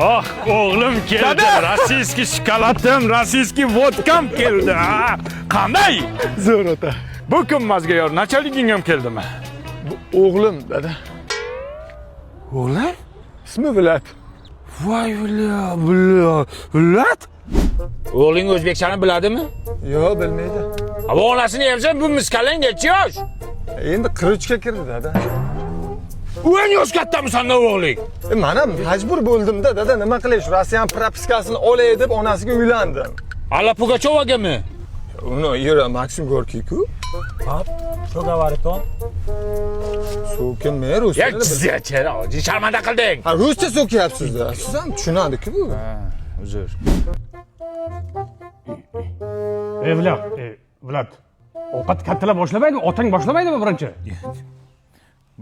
Ah oğlum geldi. Rossiyskiy shokoladim, rossiyskiy vodkam keldi. Qanday? Zo'r ota. Bu kun mazgayor nachaliging ham keldimi? O'g'lim dada. O'g'lim? Ismi Vilat. Voy Vilat. O'g'ling o'zbekchani biladimi? Yo'q, bilmaydi. Ama onasini yemsan bu miskalang necha yosh? Endi 43 ga kirdi dada. O'ng yosh kattami sandan o'g'ling? Mana majbur bo'ldim-da dada, nima qilish? Rossiyan propiskasini olay deb onasiga uylandim. Alla Pugachovagami? Uni Ira Maksim Gorkiy-ku. Что говорит он? So'kin men rus Ya tilida jizyachara, sharmanda qilding. Ha, ruscha so'kyapsiz-da. Siz ham tushunadi-ku bu. Uzr. Vlad. Ovqat kattalar boshlamaydi, otang boshlamaydimi birinchi?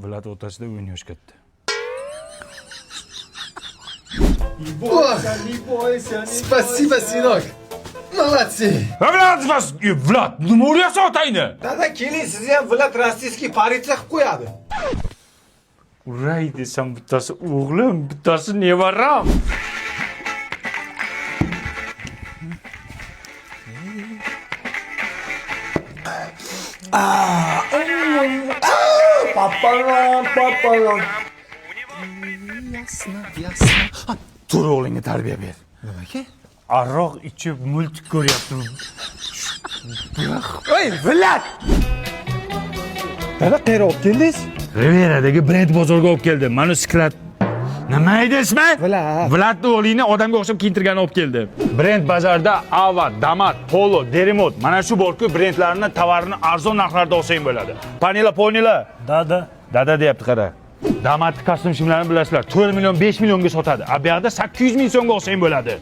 Vilat o'rtasida o'ng yosh katta. Спасибо, сынок. Молодцы. Vilat, nima o'rayapsan otangni? Dada, keling, sizni ham Vilat rossiyskiy politsiya qilib qo'yadi. Uray desam bittasi o'g'lim, bittasi nevaram. Papalam. Tur o'g'lingga tarbiya ber. Nimaga? Aroq ichib multik ko'ryapti. Ey, Vilat! Dada, qayerga olib keldingiz? Riveradagi Brend bozorga olib keldim. Manusklat. Nima edi ismi? Vilat. Vilat o'g'lingni odamga o'xshab kiyintirgani olib keldi. Brend bozorda Ava, Damat, Polo, Deremot mana shu borku brendlarni tovarini arzon narxlarda olsang bo'ladi. Panila. Dada deyapti qara. Damat kostyum shimlarini bilasizlar. 4 million, 5 millionga sotadi. A bu yoqda 800 ming so'mga olsang bo'ladi.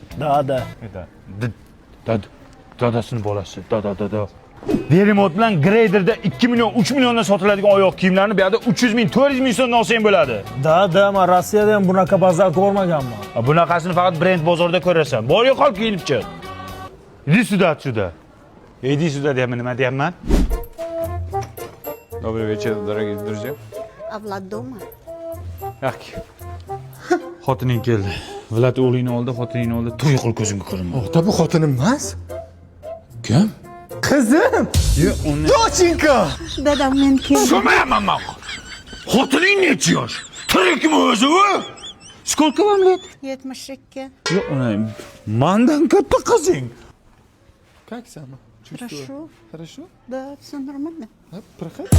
Dadasini bolasi. Dada. Deremot bilan Graderda 2 million, 3 milliondan sotiladigan oyoq kiyimlarni bu yoqda 300 ming, 400 ming so'mdan olsang bo'ladi. Men Rossiyada ham bunaqa bozor ko'rmaganman. Bunaqasini faqat Brend bozorida ko'rasan. Borga qolib kiyinib chiq. Иди сюда. Иди сюда, deyapman, nima deyapman? Добрый вечер, дорогие друзья. А Влад дома? Yak. Xotining keldi. Vilat o'g'lingni oldi, xotiningni oldi. Tur yiqil ko'zimga ko'rinma. Ota, bu xotinim emas. Kim? Qizim. Yo'q, uni. Doshinka. Dadam men keldim. So'mayapman men. Xotining necha yosh? Tirikmi o'zi u? Сколько вам лет? 72. Yo'q, uni mendan katta qizing. Как сама? Хорошо. Хорошо? Да, все нормально. Проходи.